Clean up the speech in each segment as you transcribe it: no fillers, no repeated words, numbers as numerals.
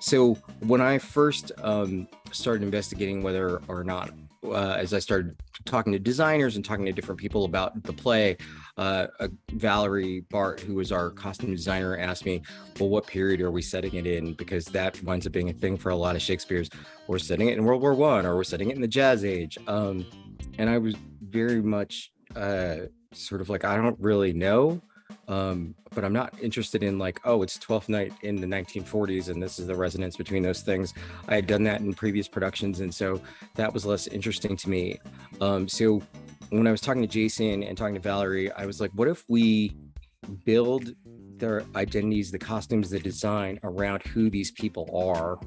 So when I first started investigating whether or not, as I started talking to designers and talking to different people about the play, Valérie Bart, who was our costume designer, asked me, well, what period are we setting it in? Because that winds up being a thing for a lot of Shakespeare's. We're setting it in World War I, or we're setting it in the Jazz Age. And I was very much sort of like, I don't really know. But I'm not interested in like, oh, it's 12th Night in the 1940s and this is the resonance between those things. I had done that in previous productions, and so that was less interesting to me. So when I was talking to Jason and talking to Valérie, I was like, what if we build their identities, the costumes, the design around who these people are,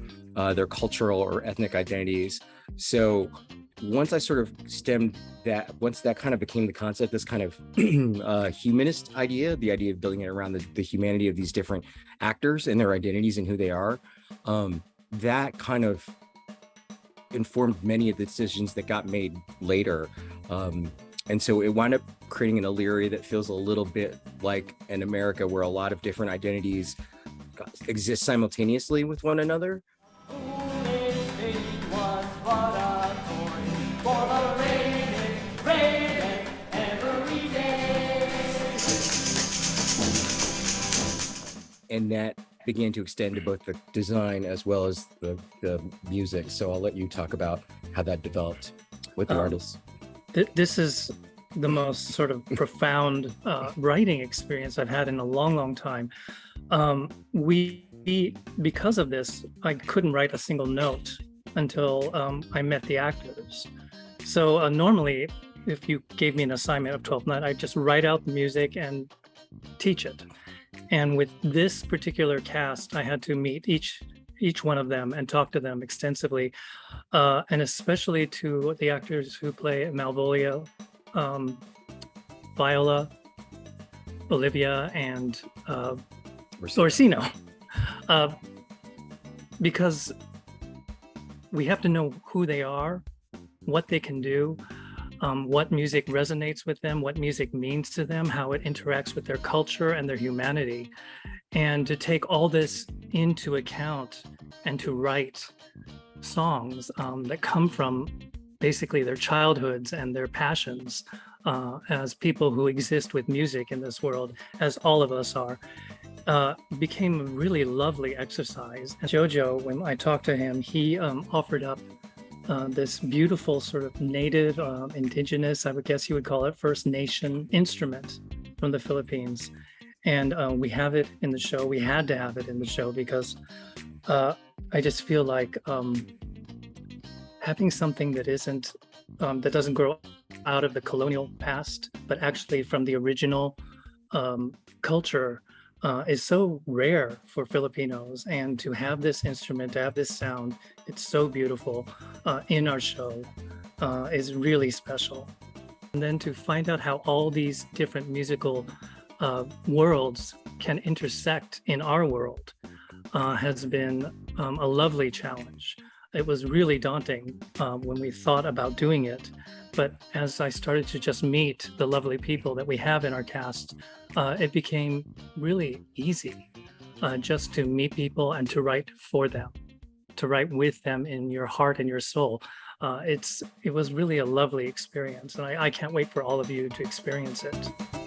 their cultural or ethnic identities. So once I sort of stemmed that, once that kind of became the concept, this kind of humanist idea, the idea of building it around the humanity of these different actors and their identities and who they are, that kind of informed many of the decisions that got made later. And so it wound up creating an Illyria that feels a little bit like an America where a lot of different identities exist simultaneously with one another. And that began to extend to both the design as well as the music. So I'll let you talk about how that developed with the artists. This is the most sort of profound writing experience I've had in a long, long time. Because of this, I couldn't write a single note until I met the actors. So normally, if you gave me an assignment of 12th Night, I'd just write out the music and teach it. And with this particular cast, I had to meet each one of them and talk to them extensively, and especially to the actors who play Malvolio, Viola, Olivia, and Orsino, because we have to know who they are, what they can do, what music resonates with them, what music means to them, how it interacts with their culture and their humanity. And to take all this into account and to write songs that come from basically their childhoods and their passions as people who exist with music in this world, as all of us are, became a really lovely exercise. Jojo, when I talked to him, he offered up this beautiful sort of native, indigenous, I would guess you would call it, First Nation instrument from the Philippines. And we have it in the show. We had to have it in the show because I just feel like having something that isn't, that doesn't grow out of the colonial past, but actually from the original culture is so rare for Filipinos. And to have this instrument, to have this sound, it's so beautiful in our show is really special. And then to find out how all these different musical worlds can intersect in our world has been a lovely challenge. It was really daunting when we thought about doing it. But as I started to just meet the lovely people that we have in our cast, it became really easy just to meet people and to write for them, to write with them in your heart and your soul. It was really a lovely experience, and I can't wait for all of you to experience it.